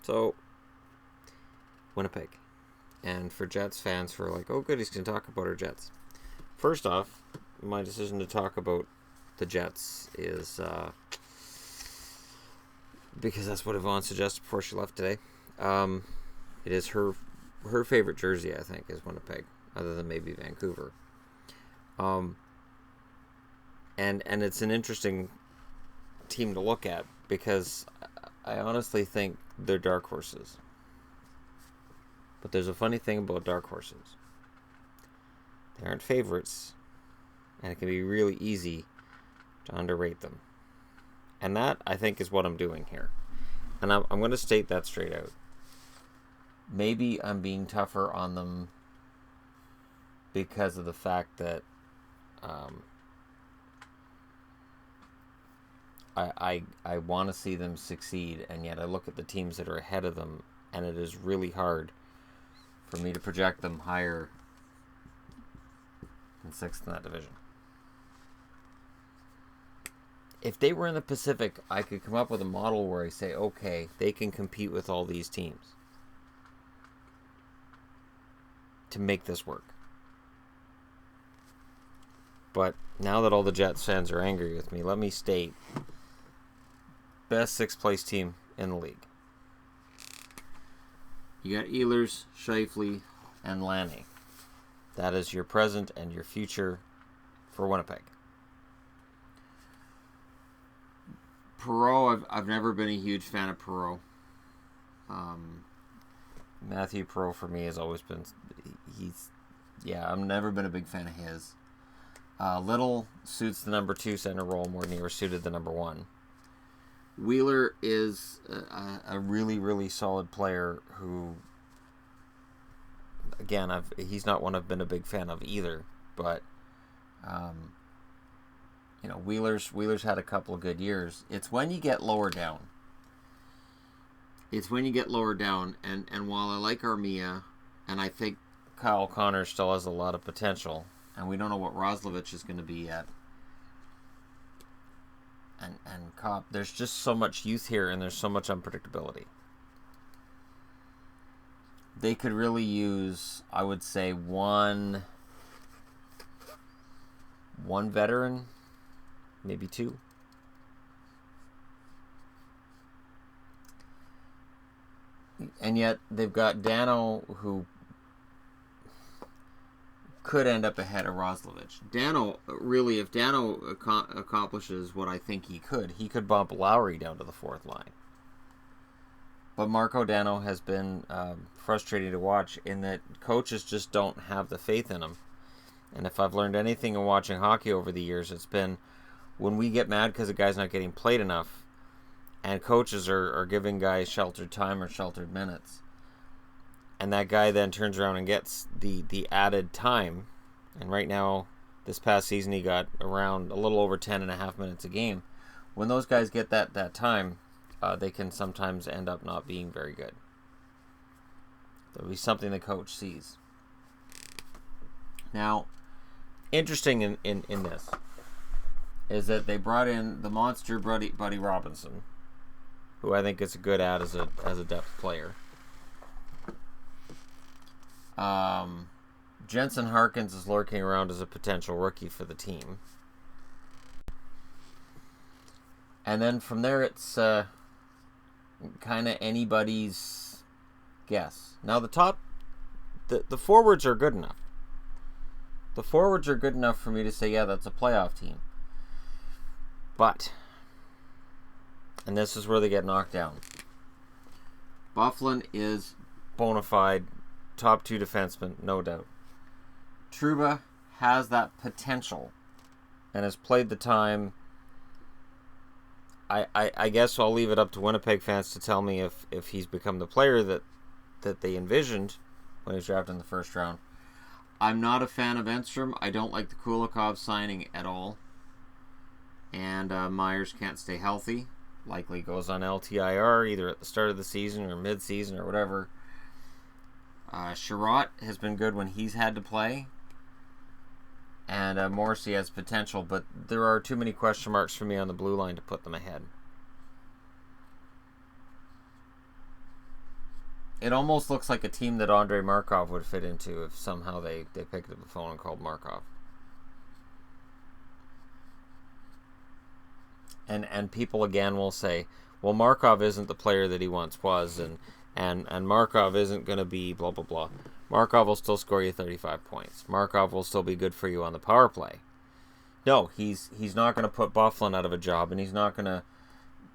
So, Winnipeg. And for Jets fans who are like, oh good, he's going to talk about our Jets. First off, my decision to talk about the Jets is because that's what Yvonne suggested before she left today. It is her favorite jersey, I think, is Winnipeg, other than maybe Vancouver. And it's an interesting team to look at because I honestly think they're dark horses. But there's a funny thing about dark horses. They aren't favorites, and it can be really easy to underrate them. And that, I think, is what I'm doing here. And I'm going to state that straight out. Maybe I'm being tougher on them because of the fact that I want to see them succeed, and yet I look at the teams that are ahead of them, and it is really hard for me to project them higher than sixth in that division. If they were in the Pacific, I could come up with a model where I say, okay, they can compete with all these teams to make this work. But now that all the Jets fans are angry with me, let me state, best sixth place team in the league. You got Ehlers, Scheifele, and Lanny. That is your present and your future for Winnipeg. Perreault, I've never been a huge fan of Perreault. Matthew Perreault for me has always been, I've never been a big fan of his. Little suits the number 2 center role more than he ever suited the number 1. Wheeler is a really, really solid player who, again, he's not one I've been a big fan of either, but Wheeler's had a couple of good years. It's when you get lower down. And while I like Armia, and I think Kyle Connor still has a lot of potential, and we don't know what Roslovich is going to be yet, and Kopp, there's just so much youth here, and there's so much unpredictability. They could really use, I would say, one veteran, maybe 2. And yet they've got Dano, who could end up ahead of Roslovich. Dano, really, if Dano accomplishes what I think he could bump Lowry down to the 4th line. But Marco Dano has been frustrating to watch in that coaches just don't have the faith in him. And if I've learned anything in watching hockey over the years, it's been when we get mad because a guy's not getting played enough, and coaches are giving guys sheltered time or sheltered minutes, and that guy then turns around and gets the added time. And right now, this past season, he got around a little over 10.5 minutes a game. When those guys get that time, they can sometimes end up not being very good. There'll be something the coach sees. Now, interesting in this is that they brought in the monster Buddy Robinson, who I think is a good add as a depth player. Jensen Harkins is lurking around as a potential rookie for the team. And then from there, it's kind of anybody's guess. Now, the forwards are good enough. The forwards are good enough for me to say, yeah, that's a playoff team. But, and this is where they get knocked down, Byfuglien is bona fide top 2 defenseman, no doubt. Trouba has that potential and has played the time. I guess I'll leave it up to Winnipeg fans to tell me if he's become the player that they envisioned when he was drafted in the 1st round. I'm not a fan of Enstrom. I don't like the Kulikov signing at all. And Myers can't stay healthy. Likely goes on LTIR either at the start of the season or mid-season or whatever. Sherratt has been good when he's had to play. And Morrissey has potential, but there are too many question marks for me on the blue line to put them ahead. It almost looks like a team that Andrei Markov would fit into if somehow they picked up the phone and called Markov. And people again will say, well, Markov isn't the player that he once was, and Markov isn't going to be blah, blah, blah. Markov will still score you 35 points. Markov will still be good for you on the power play. No, he's not going to put Byfuglien out of a job, and he's not going to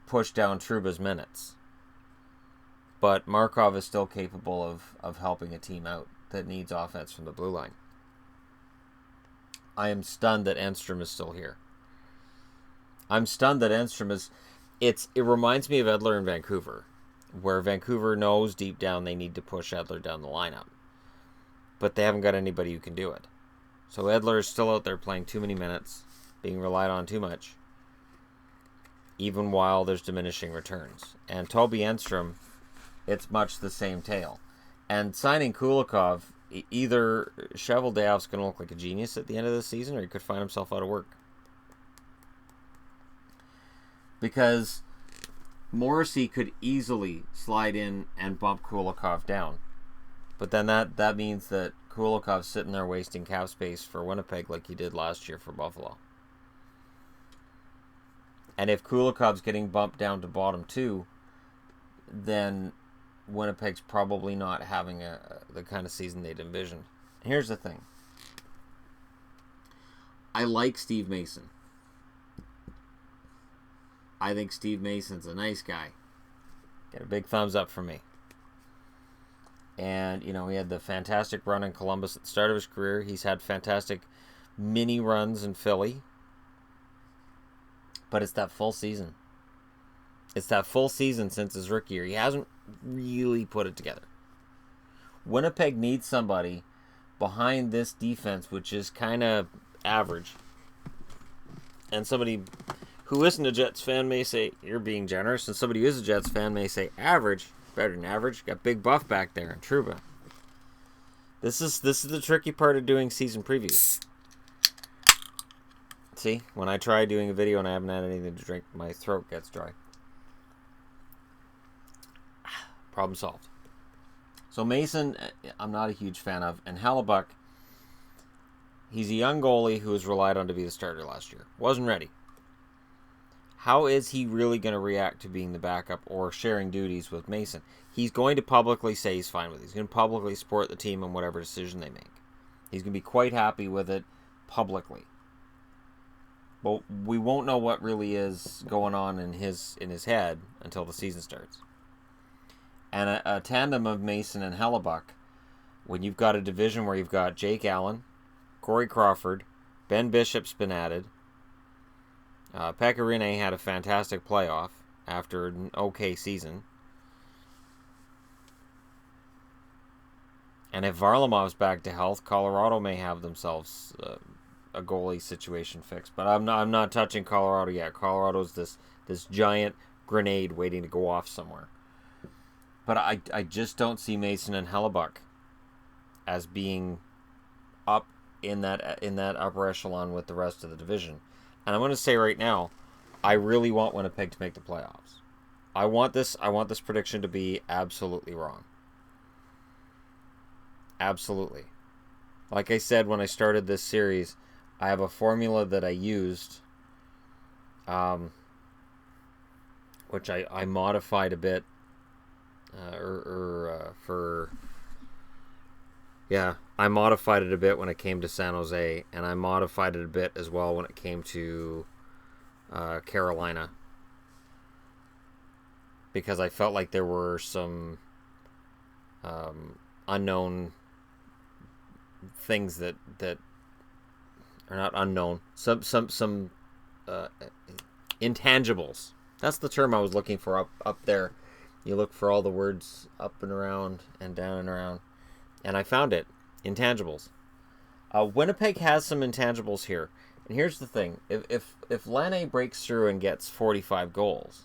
push down Trouba's minutes. But Markov is still capable of helping a team out that needs offense from the blue line. I am stunned that Enstrom is still here. I'm stunned that Enstrom is... It reminds me of Edler in Vancouver, where Vancouver knows deep down they need to push Edler down the lineup. But they haven't got anybody who can do it. So Edler is still out there playing too many minutes, being relied on too much, even while there's diminishing returns. And Toby Enstrom, it's much the same tale. And signing Kulikov, either Cheveldayoff's going to look like a genius at the end of the season, or he could find himself out of work. Because Morrissey could easily slide in and bump Kulikov down. But then that means that Kulikov's sitting there wasting cap space for Winnipeg like he did last year for Buffalo. And if Kulikov's getting bumped down to bottom 2, then Winnipeg's probably not having the kind of season they'd envisioned. Here's the thing. I like Steve Mason. I think Steve Mason's a nice guy. Get a big thumbs up from me. And, he had the fantastic run in Columbus at the start of his career. He's had fantastic mini runs in Philly. But it's that full season. It's that full season since his rookie year. He hasn't really put it together. Winnipeg needs somebody behind this defense, which is kind of average. And somebody who isn't a Jets fan may say, you're being generous. And somebody who is a Jets fan may say, average. Better than average. Got Big Buff back there in Trouba. This is the tricky part of doing season previews. See, when I try doing a video and I haven't had anything to drink, my throat gets dry. Problem solved. So Mason, I'm not a huge fan of. And Hellebuyck, he's a young goalie who was relied on to be the starter last year. Wasn't ready. How is he really going to react to being the backup or sharing duties with Mason? He's going to publicly say he's fine with it. He's going to publicly support the team in whatever decision they make. He's going to be quite happy with it publicly. But we won't know what really is going on in his head until the season starts. And a tandem of Mason and Hellebuyck, when you've got a division where you've got Jake Allen, Corey Crawford, Ben Bishop's been added, Pekka Rinne had a fantastic playoff after an okay season. And if Varlamov's back to health, Colorado may have themselves a goalie situation fixed. But I'm not touching Colorado yet. Colorado's this giant grenade waiting to go off somewhere. But I just don't see Mason and Hellebuyck as being up in that upper echelon with the rest of the division. And I'm going to say right now, I really want Winnipeg to make the playoffs. I want this prediction to be absolutely wrong. Absolutely. Like I said when I started this series, I have a formula that I used, which I modified a bit, I modified it a bit when it came to San Jose, and I modified it a bit as well when it came to Carolina, because I felt like there were some unknown things that are not unknown, some intangibles. That's the term I was looking for up there. You look for all the words up and around and down and around. And I found it. Intangibles. Winnipeg has some intangibles here. And here's the thing. If Laine breaks through and gets 45 goals,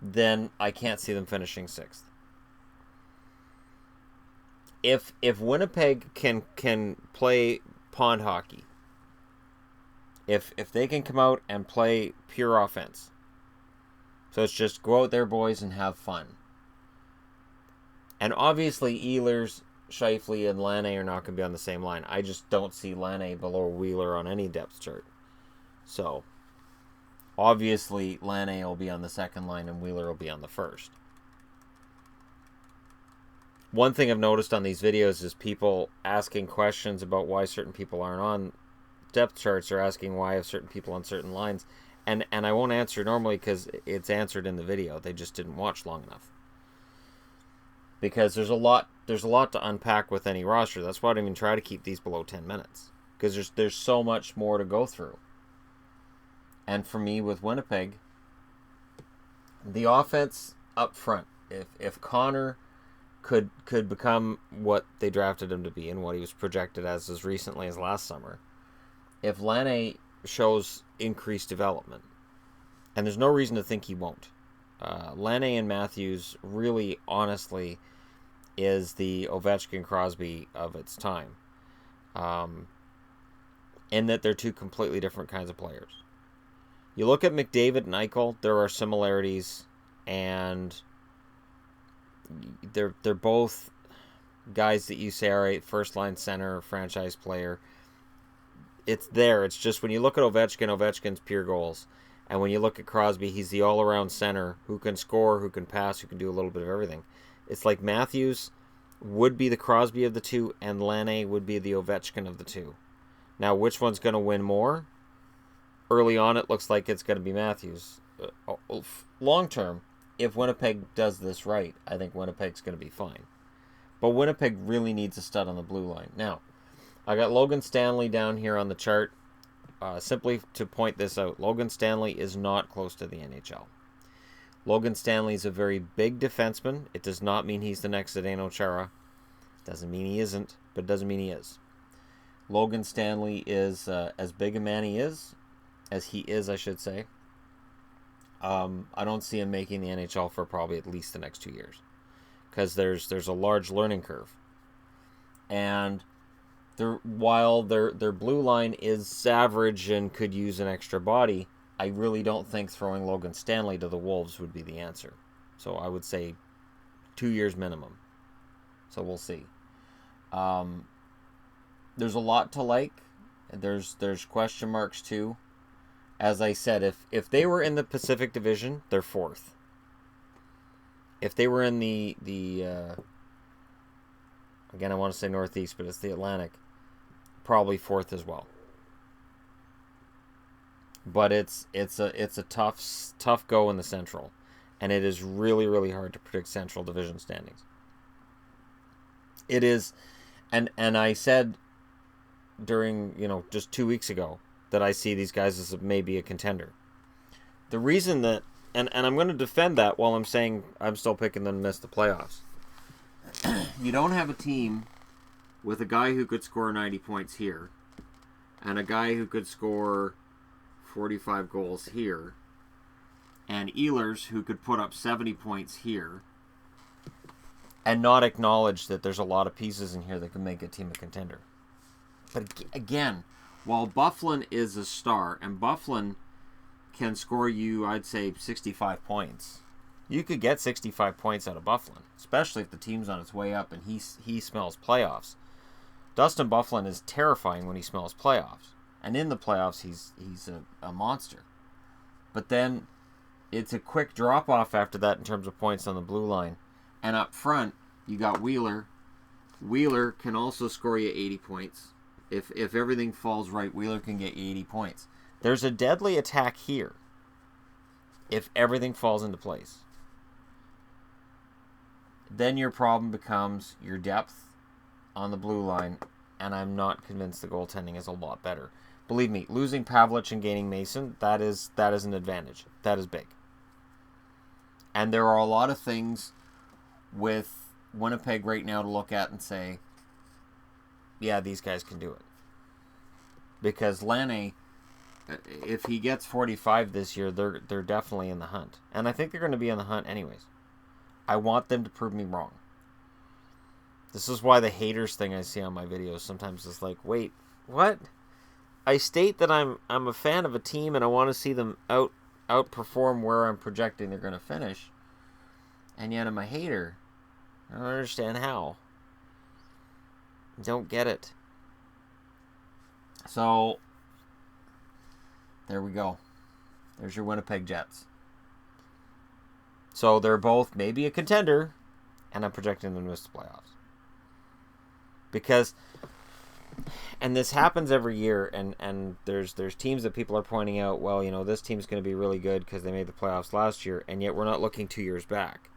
then I can't see them finishing 6th. If Winnipeg can play pond hockey, if they can come out and play pure offense, so it's just go out there, boys, and have fun, And obviously, Ehlers, Scheifele, and Laine are not going to be on the same line. I just don't see Laine below Wheeler on any depth chart. So, obviously, Laine will be on the second line and Wheeler will be on the first. One thing I've noticed on these videos is people asking questions about why certain people aren't on depth charts, or asking why have certain people on certain lines. And I won't answer normally because it's answered in the video. They just didn't watch long enough. Because there's a lot to unpack with any roster. That's why I don't even try to keep these below 10 minutes. Because there's so much more to go through. And for me with Winnipeg, the offense up front, if Connor could become what they drafted him to be and what he was projected as recently as last summer, if Laine shows increased development, and there's no reason to think he won't, Laine and Matthews really, honestly, is the Ovechkin Crosby of its time, in that they're two completely different kinds of players. You look at McDavid and Eichel, there are similarities, and they're both guys that you say, all right, first line center, franchise player. It's there. It's just when you look at Ovechkin's pure goals. And when you look at Crosby, he's the all-around center who can score, who can pass, who can do a little bit of everything. It's like Matthews would be the Crosby of the two, and Laine would be the Ovechkin of the two. Now, which one's going to win more? Early on, it looks like it's going to be Matthews. Long term, if Winnipeg does this right, I think Winnipeg's going to be fine. But Winnipeg really needs a stud on the blue line. Now, I got Logan Stanley down here on the chart. Simply to point this out, Logan Stanley is not close to the NHL. Logan Stanley is a very big defenseman. It does not mean he's the next Zdeno Chara. Doesn't mean he isn't, but it doesn't mean he is. Logan Stanley is as big a man as he is, I should say. I don't see him making the NHL for probably at least the next 2 years, because there's a large learning curve, and while their blue line is average and could use an extra body, I really don't think throwing Logan Stanley to the Wolves would be the answer. So I would say 2 years minimum. So we'll see. There's a lot to like. There's question marks too. As I said, if they were in the Pacific Division, they're fourth. If they were in the again, I want to say Northeast, but it's the Atlantic, probably fourth as well. But it's a tough go in the Central, and it is really, really hard to predict Central Division standings. It is, and I said during, just 2 weeks ago that I see these guys as maybe a contender. The reason that, and I'm going to defend that while I'm saying I'm still picking them to miss the playoffs. You don't have a team with a guy who could score 90 points here and a guy who could score 45 goals here and Ehlers who could put up 70 points here and not acknowledge that there's a lot of pieces in here that can make a team a contender. But again, while Byfuglien is a star, and Byfuglien can score you, I'd say, 65 points. You could get 65 points out of Byfuglien, especially if the team's on its way up and he smells playoffs. Dustin Byfuglien is terrifying when he smells playoffs. And in the playoffs, he's a monster. But then it's a quick drop-off after that in terms of points on the blue line. And up front, you got Wheeler. Wheeler can also score you 80 points. If everything falls right, Wheeler can get 80 points. There's a deadly attack here if everything falls into place. Then your problem becomes your depth on the blue line, and I'm not convinced the goaltending is a lot better. Believe me, losing Pavlich and gaining Mason, that is an advantage. That is big. And there are a lot of things with Winnipeg right now to look at and say, yeah, these guys can do it. Because Laine, if he gets 45 this year, they're definitely in the hunt. And I think they're going to be in the hunt anyways. I want them to prove me wrong. This is why the haters thing I see on my videos sometimes is like, wait, what? I state that I'm a fan of a team and I want to see them outperform where I'm projecting they're going to finish. And yet I'm a hater I don't understand how. Don't get it. So, there we go. There's your Winnipeg Jets. So they're both maybe a contender, and I'm projecting them to miss the playoffs. Because, and this happens every year, and there's teams that people are pointing out, well, you know, this team's going to be really good because they made the playoffs last year, and yet we're not looking 2 years back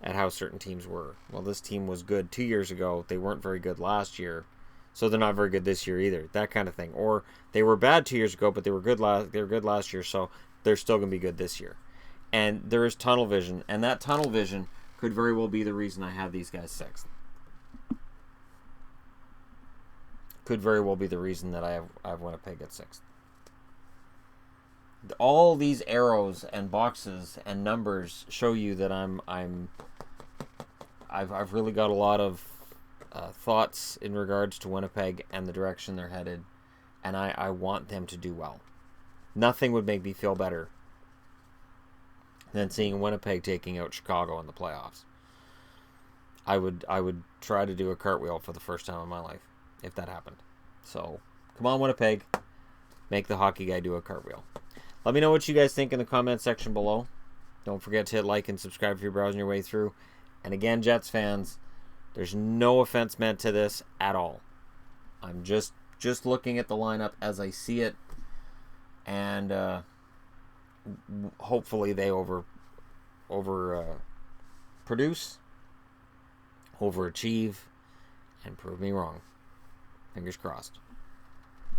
at how certain teams were. Well, this team was good 2 years ago. They weren't very good last year, so they're not very good this year either. That kind of thing. Or they were bad 2 years ago, but they were good last year, so they're still going to be good this year. And there is tunnel vision, and that tunnel vision could very well be the reason I have these guys sixth. Could very well be the reason that I have Winnipeg at sixth. All these arrows and boxes and numbers show you that I've really got a lot of thoughts in regards to Winnipeg and the direction they're headed, and I want them to do well. Nothing would make me feel better than seeing Winnipeg taking out Chicago in the playoffs. I would try to do a cartwheel for the first time in my life if that happened. So, come on, Winnipeg. Make the hockey guy do a cartwheel. Let me know what you guys think in the comment section below. Don't forget to hit like and subscribe if you're browsing your way through. And again, Jets fans, there's no offense meant to this at all. I'm just looking at the lineup as I see it, and hopefully they produce, overachieve, and prove me wrong. Fingers crossed.